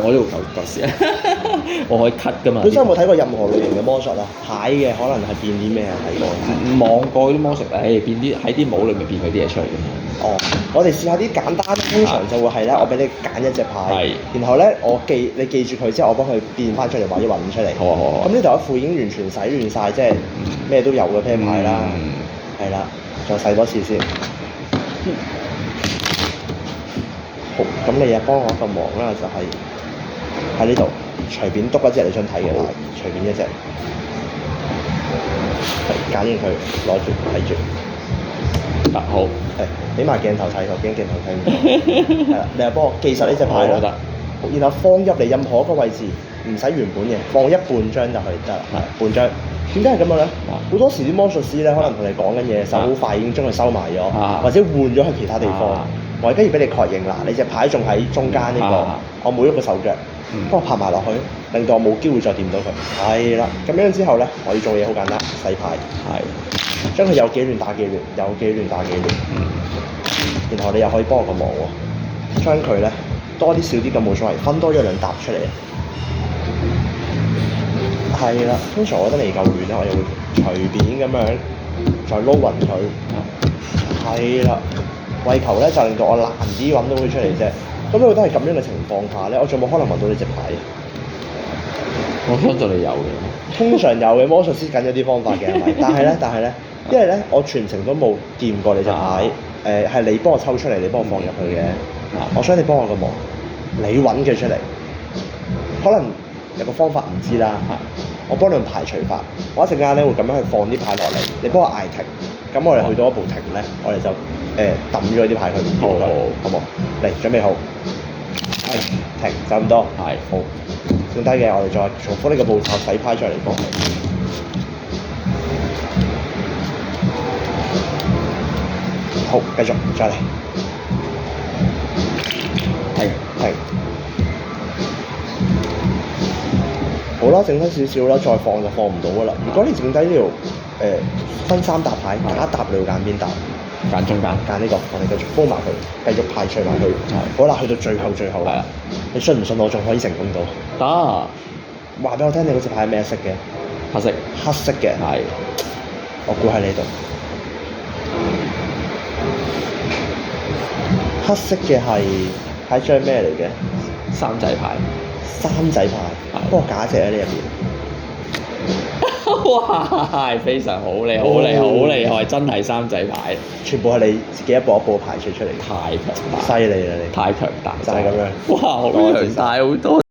我呢度舊時我可以 cut 噶嘛。本身有冇睇過任何類型嘅魔術啊？牌嘅可能係變啲咩啊？睇過。望過嗰啲魔術，變啲喺啲帽裏面變佢啲嘢出嚟嘅。哦，我哋試下啲簡單，通常就會係咧，我俾你揀一隻牌，然後咧你記住佢之後，我幫佢變翻出嚟或者揾出嚟。好啊好啊。咁呢度一副已經完全洗亂晒，即係咩都有嘅啤牌啦。係啦，再洗多次先。好，咁你幫我一個忙啦，就係喺呢度隨便篤一隻你想睇嘅牌，隨便一隻，係揀完佢攞住睇住。好。係，俾埋鏡頭睇，我驚鏡頭睇唔到。係啦，你又幫我記實呢隻牌啦。然後放入嚟任何一個位置，唔使原本嘅，放一半張就可以得啦。係半張。點解係咁樣咧？好多時啲魔術師咧，可能同你講緊嘢，手好快已經將佢收埋咗，或者換咗去其他地方。我而家要俾你確認啦，你隻牌仲喺中間呢個，我每一個手腳，幫我拍埋落去，令到我冇機會再掂到佢。係啦，咁樣之後咧，我要做嘢好簡單，洗牌。係。將佢有幾亂打幾亂，有幾亂打幾亂。然後你又可以幫我個忙喎，將佢咧多啲少啲咁冇所謂，分多咗兩沓出嚟。係啦，通常我覺得未夠亂咧，我又會隨便咁樣再撈勻佢。係啦，為求咧就令到我難啲揾到佢出嚟啫。咁如果都係咁樣嘅情況下咧，我仲有冇可能揾到呢隻牌？我相信你有嘅。通常有嘅，魔術師梗有啲方法嘅係咪？但係咧，因為咧我全程都冇掂過你隻牌，係你幫我抽出嚟，你幫我放入去嘅。我想你幫我個忙，你揾佢出嚟。可能有個方法唔知啦，我幫你用排除法。我一陣間咧會咁樣去放啲牌落嚟，你幫我嗌停。咁我哋去到一步停咧，我哋就抌咗啲牌佢唔要佢，好冇？嚟準備好，停就咁多。係好。剩低嘅我哋再重複呢個步驟洗牌再嚟過。好，繼續再嚟。停。好啦，剩低少少啦，再放就放唔到噶啦。如果你剩低呢度分3沓牌，揀一沓你要揀邊沓？揀中間。揀呢個，我哋繼續鋪埋佢，繼續排除埋佢。好啦，去到最後啦。你信唔信我仲可以成功到？得。話俾我聽，你嗰隻牌係咩色嘅？黑色。黑色嘅。係。我估喺呢度。黑色嘅係張咩嚟嘅？三仔牌。三仔牌。幫我揀一隻喺呢入邊。哇！非常好，你好厲害，真係三仔牌。全部係你自己一步一步排除出嚟。太強大。犀利啦你。太強大。就係咁樣。哇！好強大好多。